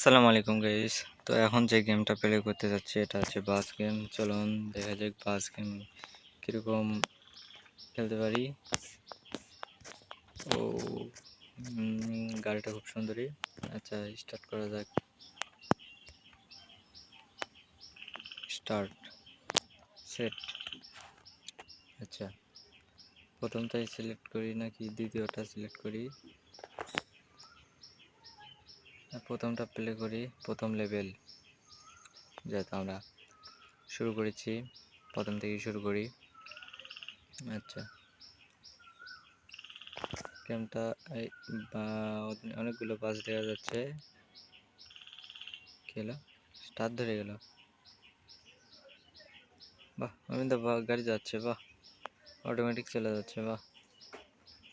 আসসালামু আলাইকুম গাইস। তো এখন যে গেমটা প্লে করতে যাচ্ছি এটা হচ্ছে বাস গেম। চলুন দেখা যাক বাস গেম কিরকম খেলতে পারি। ও গাড়িটা খুব সুন্দরী। আচ্ছা স্টার্ট করা যাক। Start set. আচ্ছা প্রথমটাই সিলেক্ট করি নাকি দ্বিতীয়টা সিলেক্ট করি? প্রথমটা প্লে করি, প্রথম লেভেল। যাতে আমরা শুরু করেছি, প্রথম থেকেই শুরু করি। আচ্ছা গেমটা অনেকগুলো বাস দেখা যাচ্ছে। খেলা স্টার্ট ধরে গেল। বাহ আমি তো গাড়ি যাচ্ছে, বাহ অটোমেটিক চলে যাচ্ছে, বাহ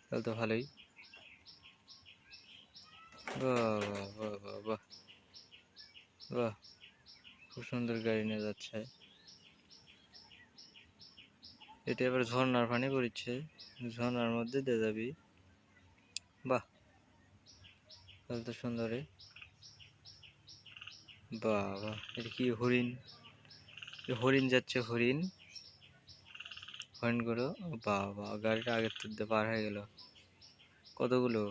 তাহলে তো ভালোই। বাহ বাহ বাহ বাহ বাহ বাহ খুব সুন্দর গাড়ি নিয়ে যাচ্ছে। এটা এবার ঝর্ণার পানি পড়ছে, ঝর্ণার মধ্যে দিয়ে যাবি। বাহ তাহলে তো সুন্দরই। বাহ বাহ এটা কি হরিণ? হরিণ যাচ্ছে, হরিণ হরিণগুলো। বাহ বাহ গাড়িটা আগের থেকে পার হয়ে গেল। কতগুলো?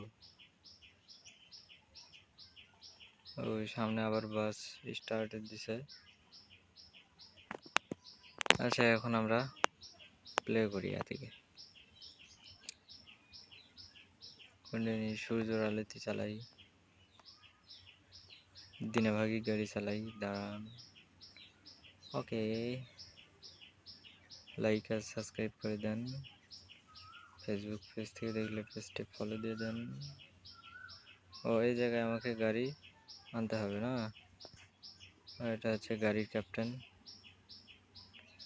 ওই সামনে আবার বাস স্টার্ট দিছে। আচ্ছা এখন আমরা প্লে করি এদিকে। সূর্যের আলোতে চালাই, দিনে ভাগে গাড়ি চালাই। দাঁড়ান, ওকে লাইক আর সাবস্ক্রাইব করে দেন। ফেসবুক পেজ থেকে দেখলে পেজটি ফলো দিয়ে দেন। ও এই জায়গায় আমাকে গাড়ি আনতে হবে না? এটা হচ্ছে গাড়ির ক্যাপ্টেন।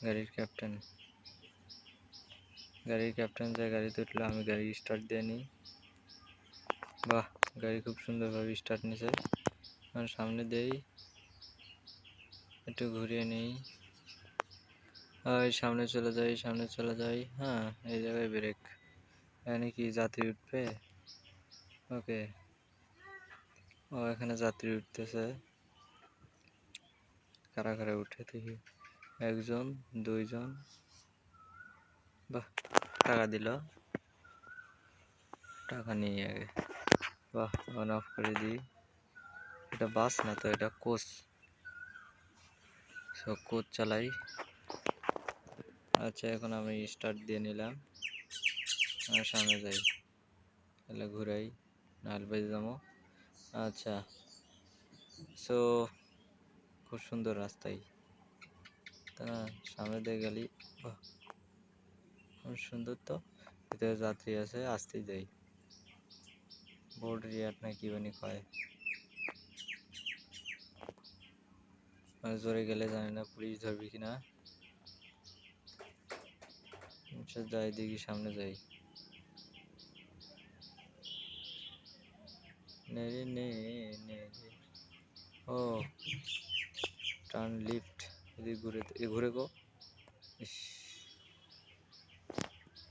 গাড়ির ক্যাপ্টেন গাড়ির ক্যাপ্টেন যে গাড়িতে উঠলো আমি গাড়ি স্টার্ট দিয়ে নিই। বাহ গাড়ি খুব সুন্দরভাবে স্টার্ট নিছে। আর সামনে দেই, একটু ঘুরিয়ে নিই। সামনে চলে যাই, সামনে চলে যাই। হ্যাঁ এই জায়গায় ব্রেক। এখানে কি যাত্রী উঠবে? ওকে ও এখানে যাত্রী উঠতেছে। কারা কারা উঠে দেখি। একজন, দুইজন। বাহ টাকা দিল, টাকা নিয়ে আগে। বাহ অন অফ করে দিই। এটা বাস না তো, এটা কোচ। সো কোচ চালাই। আচ্ছা এখন আমি স্টার্ট দিয়ে নিলাম, সামনে যাই। তাহলে ঘুরাই, নাহলে বেজে যাবো। আচ্ছা সো খুব সুন্দর রাস্তায়, তা সামনে দিয়ে গেলি। বাহ খুব সুন্দর। তো ভিতরে যাত্রী আছে, আসতেই যাই। বোর্ড রিয়াট না কি বানি কয়। জোরে গেলে জানি না পুলিশ ধরবি কিনা। আচ্ছা যাই দেখি, সামনে যাই। নে রে নে নে রে। ও টার্ন লিফট, এদিকে ঘুরে, ঘুরে গো। ইস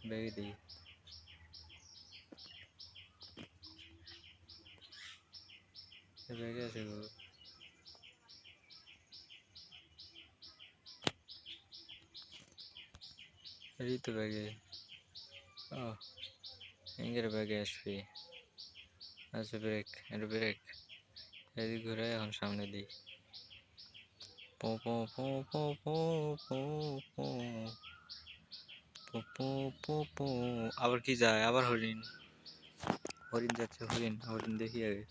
ব্যাগে দিই। ব্যাগে আছে গো। এই তো ব্যাগে। ও এঙ্গের ব্যাগে আসবি। আচ্ছা ব্রেক, এটা ব্রেক। এদিক ঘুরে এখন সামনে দিই। পো পো পো পো পো পো পো পো পো পো পো। আবার কি যায়? আবার হরিণ। হরিণ যাচ্ছে, হরিণ হরিণ দেখি আগে।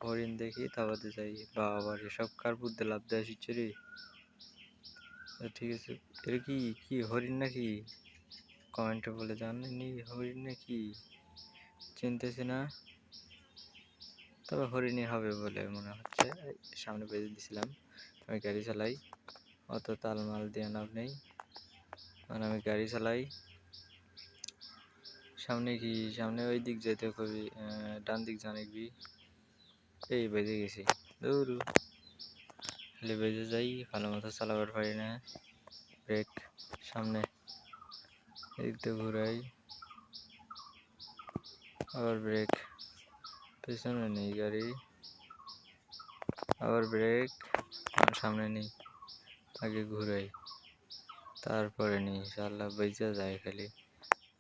হরিণ দেখি তারপরে যাই। বাবার এসব কার বুদ্ধে লাভ দেয় শিখছে রে। ঠিক আছে, এটা কি কি হরিণ নাকি? কমেন্টে বলে জানেনি হরিণ নাকি, চিনতেছি না, তবে হরিণই হবে বলে মনে হচ্ছে। সামনে বেঁধে দিছিলাম। আমি গাড়ি চালাই, অত তালমাল দিয়ে লাভ নেই। কারণ আমি গাড়ি চালাই। সামনে কি, সামনে ওই দিক যেতে কবি, ডান দিক জানাবি। এই বেজে গেছি, দৌড়ু খালি বেজে যাই, ভালো মতো চালাবার পারি না। ব্রেক, সামনে এদিক দিয়ে ঘুরাই, আবার ব্রেক। পেছনে নেই গাড়ি। আবার ব্রেক, সামনে নিই, আগে ঘুরাই, তারপরে নিই, ইনশাল্লাহ বেঁচে যায় খালি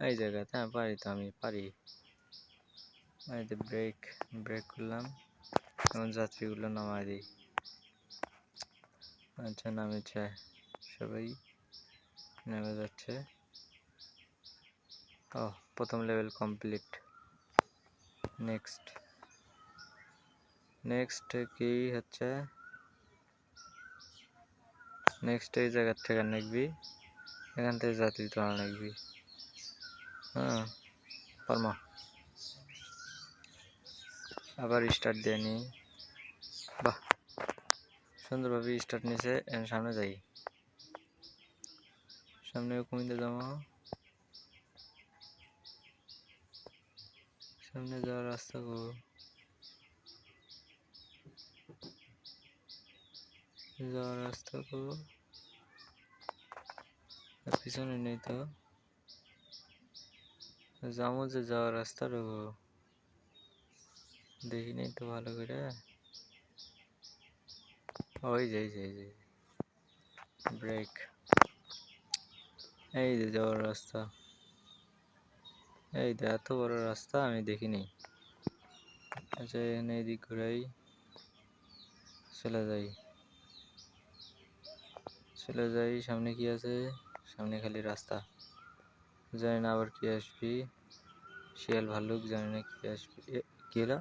এই জায়গাতে। হ্যাঁ পারি তো, আমি পারি। এই যে ব্রেক, ব্রেক করলাম, এখন যাত্রীগুলো নামাই দিই। আচ্ছা নামেছে, সবাই নেমে যাচ্ছে। ও প্রথম লেভেল কমপ্লিট। নেক্সট, নেক্সট কি হচ্ছে? নেক্সট এই জায়গার থেকে নেকবি, এখান থেকে যাত্রী তোলা নেকবি। হ্যাঁ পারমা, আবার স্টার্ট দিয়ে নিই। বাহ, সুন্দরভাবে স্টার্ট নিছে। সামনে যাই, সামনে কমিতে যাবো। সামনে যাওয়ার রাস্তা গো, যাওয়ার রাস্তা গো, পিছনে নেই তো, যাবো যে যাওয়ার রাস্তা গো, দেখি নেই তো ভালো করে। ওই যে ব্রেক, এই যে যাওয়ার রাস্তা, এই তো এত বড় রাস্তা আমি দেখিনি। আচ্ছা এখানে এদিক ঘুরাই, চলে যাই, চলে যাই। সামনে কি আছে? সামনে খালি রাস্তা, জানি না আবার কি আসবি, শিয়াল ভাল্লুক, জানি না কি আসবি। কি হলো?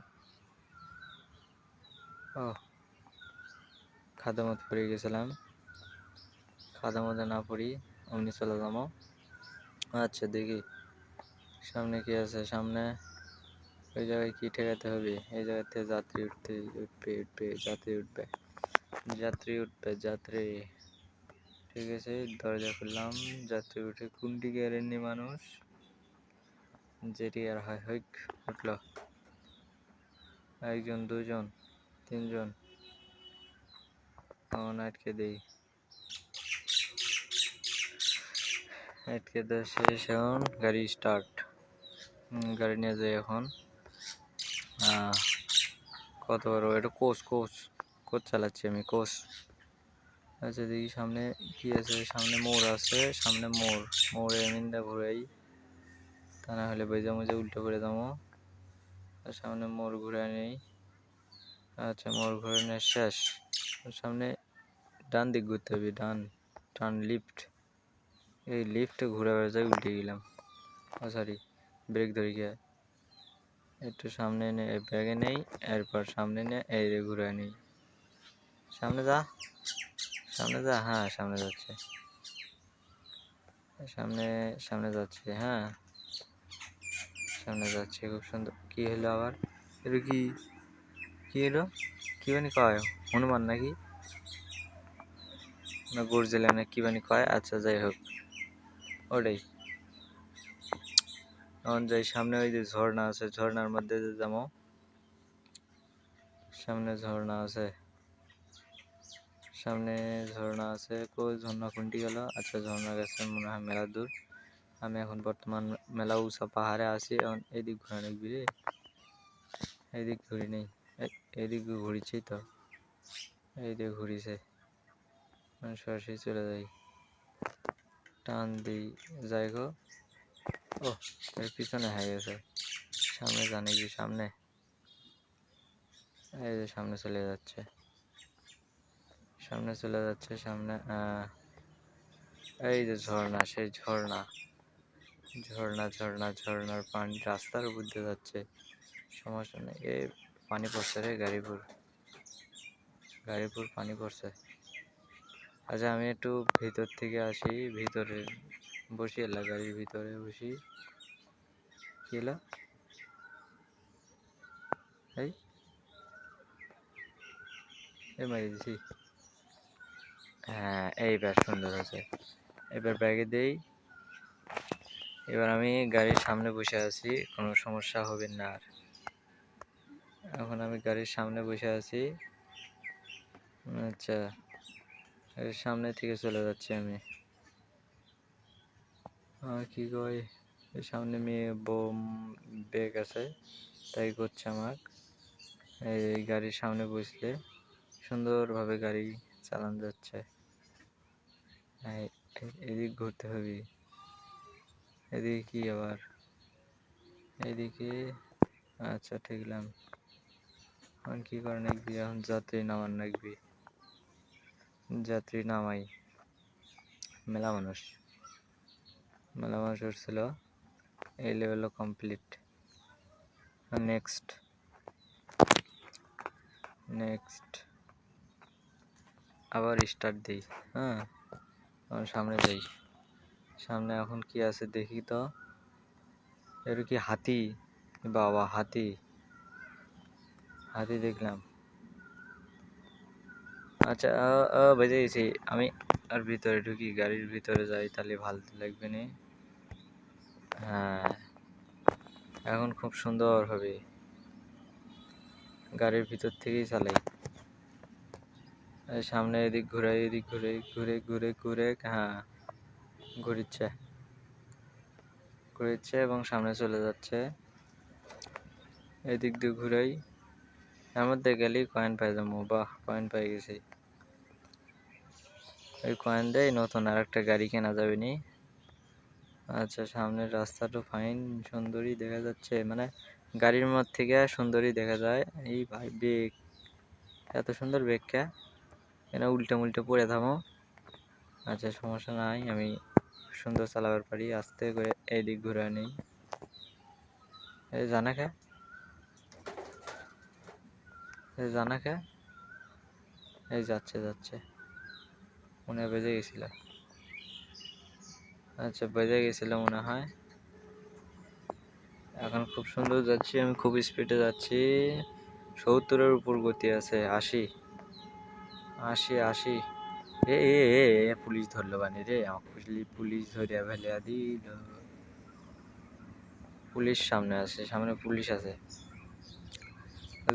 ও খাদা মত পড়ে গেছিলাম, খাদা মধ্যে না পড়ি অমনি চলে যাবো। আচ্ছা দেখি সামনে কি আছে। সামনে ওই জায়গায় কি ঠেকাতে হবে? এই জায়গাতে যাত্রী উঠবে, যাত্রী উঠবে, যাত্রী উঠবে, যাত্রী। ঠিক আছে দরজা খুললাম, যাত্রী উঠে। কোনটি গ্যারেন্টি মানুষ যেটি আর হয় হইক, উঠল। একজন, দুজন, তিনজন, আটকে দেই, আটকে দেওয়া শেষ। এখন গাড়ি স্টার্ট, গাড়ি নিয়ে যাই এখন। কত বড় এটা? কোচ চালাচ্ছি আমি, কোচ। আচ্ছা দেখি সামনে কি আছে। সামনে মোড় আছে, সামনে মোড়ে এমিনটা ঘুরাই, তা না হলে বেজা মজা উল্টো করে যাবো। সামনে মোড় ঘুরে নেই। আচ্ছা মোড় ঘুরে নেওয়া শেষ। সামনে ডান দিক ঘুরতে হবে, টার্ন লিফট। এই লিফটে ঘুরে যায়, উল্টে গেলাম। ও সরি, ব্রেক ধরে গিয়ে একটু সামনে ব্যাগে নেই, এরপর সামনে নিয়ে এই রে ঘুরে নেই। সামনে যা, সামনে যা, হ্যাঁ সামনে যাচ্ছে, সামনে যাচ্ছে, হ্যাঁ সামনে যাচ্ছে, খুব সুন্দর। কি হলো আবার? এটা কি হলো? কি বানি কয়? হনুমান নাকি না গর্জিলা না কি বানি কয়? আচ্ছা যাই হোক, ওটাই। এখন যাই সামনে, ওই যে ঝর্ণা আছে, ঝর্ণার মধ্যে যে যাবো। সামনে ঝর্ণা আছে, সামনে ঝর্ণা আছে। কই ঝর্ণা কোনটি গেল? আচ্ছা ঝর্ণা গেছে মনে হয় মেলা দূর। আমি এখন বর্তমান মেলা উঁচা পাহাড়ে আছি। এখন এদিক ঘুরে দেখবি রে, এদিক ঘুরি নেই, এদিক ঘুরিছি তো, এই দিকে ঘুরিছে। সরাসরি চলে যাই, টান দিই, যাই গো। ও এর পিছনে হয়ে গেছে, সামনে জানে কি? সামনে এই যে সামনে চলে যাচ্ছে, সামনে চলে যাচ্ছে, সামনে এই যে ঝর্ণা, সেই ঝর্ণা, ঝর্ণার পানি রাস্তার উপর দিয়ে যাচ্ছে। সমস্যা নেই, এ পানি পড়ছে রে, গাড়িপুর পানি পড়ছে। আচ্ছা আমি একটু ভিতর থেকে আসি, ভিতরে বসি, এলা গাড়ির ভিতরে বসি। কি হলো? এই মারি দিছি। হ্যাঁ এইবার সুন্দর হয়েছে, এবার ব্যাগে দেই। এবার আমি গাড়ির সামনে বসে আছি, কোনো সমস্যা হবে না আর। এখন আমি গাড়ির সামনে বসে আছি। আচ্ছা এর সামনে থেকে চলে যাচ্ছি আমি। কি কই, এর সামনে মেয়ে বোম ব্যাগ আছে, তাই করছে আমার। এই গাড়ির সামনে বসলে সুন্দরভাবে গাড়ি চালানো যাচ্ছে। এদিক ঘুরতে হবে, এদিকে কি আবার এদিকে। আচ্ছা ঠিকলাম। এখন কি করে নাকবি, এখন যাত্রী নামান নাকবি, যাত্রী নামাই। মেলা মানুষ উঠছিল, এই লেভেলও কমপ্লিট। নেক্সট আবার স্টার্ট দিই। হ্যাঁ, এখন সামনে যাই। সামনে এখন কি আছে দেখি তো। এর কি হাতি? বাবা, হাতি দেখলাম। আচ্ছা, বেজে গেছি আমি। আর ভিতরে ঢুকি, গাড়ির ভিতরে যাই, তাহলে ভালো লাগবে না। হ্যাঁ, এখন খুব সুন্দর হবে। গাড়ির ভিতর থেকেই চালাই। সামনে এদিক ঘুরে, এদিক ঘুরে ঘুরে ঘুরে ঘুরে, হ্যাঁ ঘুরিচ্ছে এবং সামনে চলে যাচ্ছে। এদিক দিয়ে ঘুরাই, এর মধ্যে গেলেই কয়েন পাই যাবো। বাহ, কয়েন পাই গেছি। ওই কয়েন দেয় নতুন আর একটা গাড়ি কেনা যাবে নি। আচ্ছা, সামনের রাস্তাটা ফাইন, সুন্দরই দেখা যাচ্ছে, মানে গাড়ির মধ্যে থেকে সুন্দরই দেখা যায়। এই ভাই বেগ, এত সুন্দর বেগ কে এখানে উল্টে মুল্টে পড়ে থামো। আচ্ছা সমস্যা নাই, আমি সুন্দর চালাবার পারি। আস্তে করে এইদিক ঘুরে নেই। এই জানা কে এই যাচ্ছে মনে হয় বেজে গেছিল। আচ্ছা, বেজে গেছিল মনে হয়। এখন খুব সুন্দর যাচ্ছি, আমি খুব স্পিডে যাচ্ছি। 70-এর উপর গতি আছে। 80 80 80। এ এ এ এ, পুলিশ ধরলো বানি রে, আমার পুলিশ ধরিয়া ফেলিয়া দিল। পুলিশ সামনে আছে, সামনে পুলিশ আছে।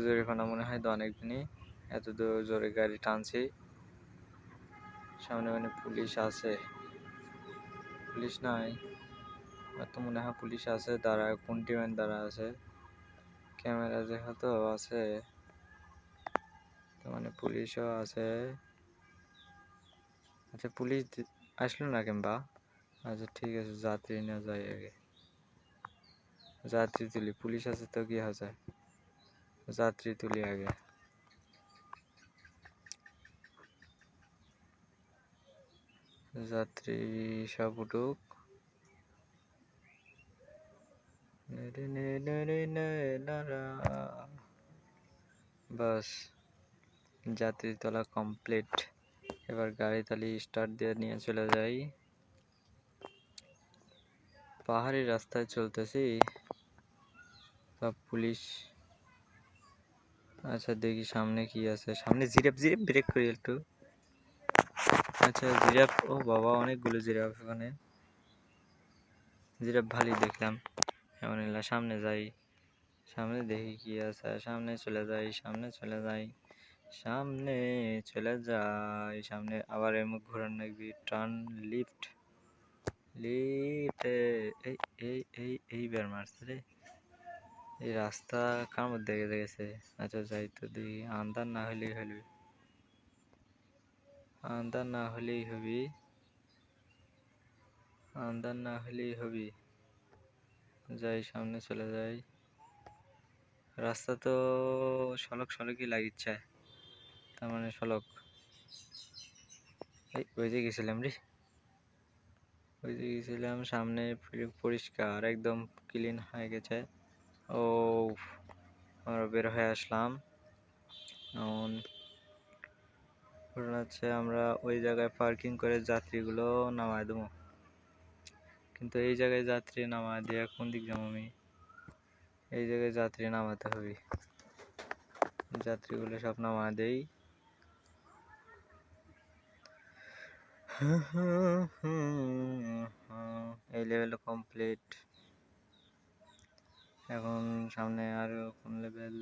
জোরে কোনা মনে হয় তো অনেকদিনই, এত জোরে গাড়ি টানছি। সামনে মানে পুলিশ আছে, পুলিশ নাই তো মনে হয়। পুলিশ আছে, দাঁড়া, কোন টিমের দাঁড়া আছে। ক্যামেরা যেহেতু আছে, তার মানে পুলিশও আছে। আচ্ছা, পুলিশ আসলো না কিংবা। আচ্ছা ঠিক আছে, যাত্রী না যাই আগে, যাত্রী তুলি। পুলিশ আছে তো কি আছে, যাত্রী তুলি আগে। যাত্রী সব উঠুক। বাস, যাত্রী তোলা কমপ্লিট। এবার গাড়ি তালি স্টার্ট দিয়ে নিয়ে চলে যাই। পাহাড়ি রাস্তায় চলতেছি, সব পুলিশ। আচ্ছা দেখি সামনে কি আছে। সামনে জিরাফ ব্রেক করি একটু। আচ্ছা জিরাফ, ও বাবা, অনেকগুলো জিরাফ এখানে। জিরাফ ভালোই দেখলাম। এমন এলা সামনে যাই, সামনে দেখি কি আছে। সামনে চলে যাই, সামনে আবার এমন ঘোরার নাকি। টার্ন লিফট, এই বের মারছে রে। এই রাস্তা কার মধ্যে গেছে। আচ্ছা যাই তো দেখি, আন্ধার না হলেই হবি। যাই, সামনে চলে যাই। রাস্তা তো সড়কই লাগিচ্ছে, তার মানে সড়ক। ওই যে গেছিলাম রে, সামনে পরিষ্কার, একদম ক্লিন হয়ে গেছে। ও, আমরা বের হয়ে আসলাম। এখন হচ্ছে আমরা ওই জায়গায় পার্কিং করে যাত্রীগুলো নামায় দেবো। কিন্তু এই জায়গায় যাত্রী নামায় দিয়ে কোন দিক যাবো আমি? এই জায়গায় যাত্রী নামাতে হবে, যাত্রীগুলো সব নামায় দেই। এই লেভেল কমপ্লিট। এখন সামনে আরো কোন লেভেল?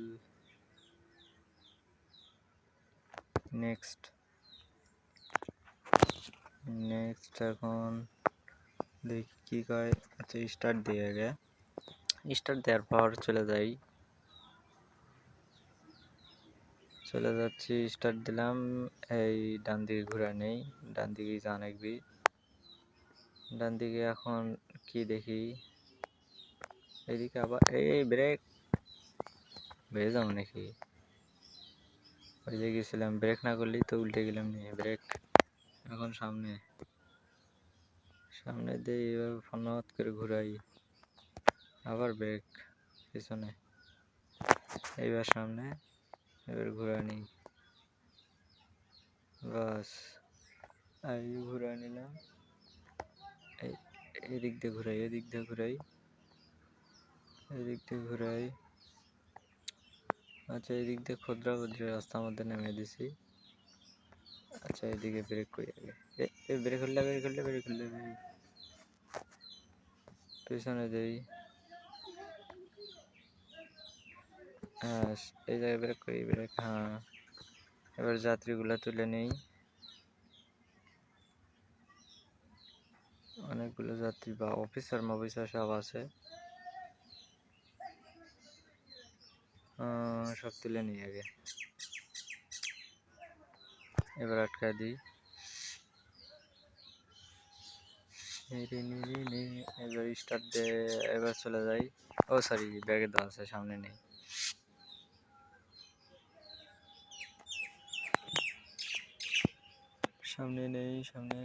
নেক্সট এখন দেখি কি করে। আচ্ছা স্টার্ট দিয়ে আগে, স্টার্ট দেওয়ার পর চলে যাই। চলে যাচ্ছি, স্টার্ট দিলাম। এই ডান দিকে ঘুরে নেই, ডান দিকে যা নাকবি। ডান দিকে এখন কি দেখি, এইদিকে আবার এই ব্রেক বেড়ে যাও নাকি? ওই যে গেছিলাম, ব্রেক না করলেই তো উল্টে গেলাম। নিয়ে ব্রেক এখন সামনে সামনে দিয়ে এইভাবে ফনাত করে ঘুরাই, আবার ব্রেক পিছনে, এইবার সামনে, এবার ঘুরা নিই। বাস এই ঘুরা নিলাম। এদিক দিয়ে ঘুরাই, এদিক দিয়ে ঘুরাই, এদিক দিয়ে ঘুরাই। আচ্ছা, এদিক দিয়ে ক্ষুদ্র ক্ষুদ্র রাস্তার মধ্যে নেমে দিছি। আচ্ছা, এদিকে ব্রেক করি আগে। ব্রেক করলে, ব্রেক করলে, ব্রেক করলে, পিছনে দেই। হ্যাঁ, এই জায়গায় ব্রেক করি, ব্রেক। হ্যাঁ, এবার যাত্রীগুলো তুলে নেই। অনেকগুলো যাত্রী বা অফিসার মফিসার সব আছে, সব তুলে নিই আগে। এবার আটকা দিই। এবার স্টার্ট দে, এবার চলে যাই। ও সরি, ব্যাগে দেওয়া আছে, সামনে নেই। সামনে নেই, সামনে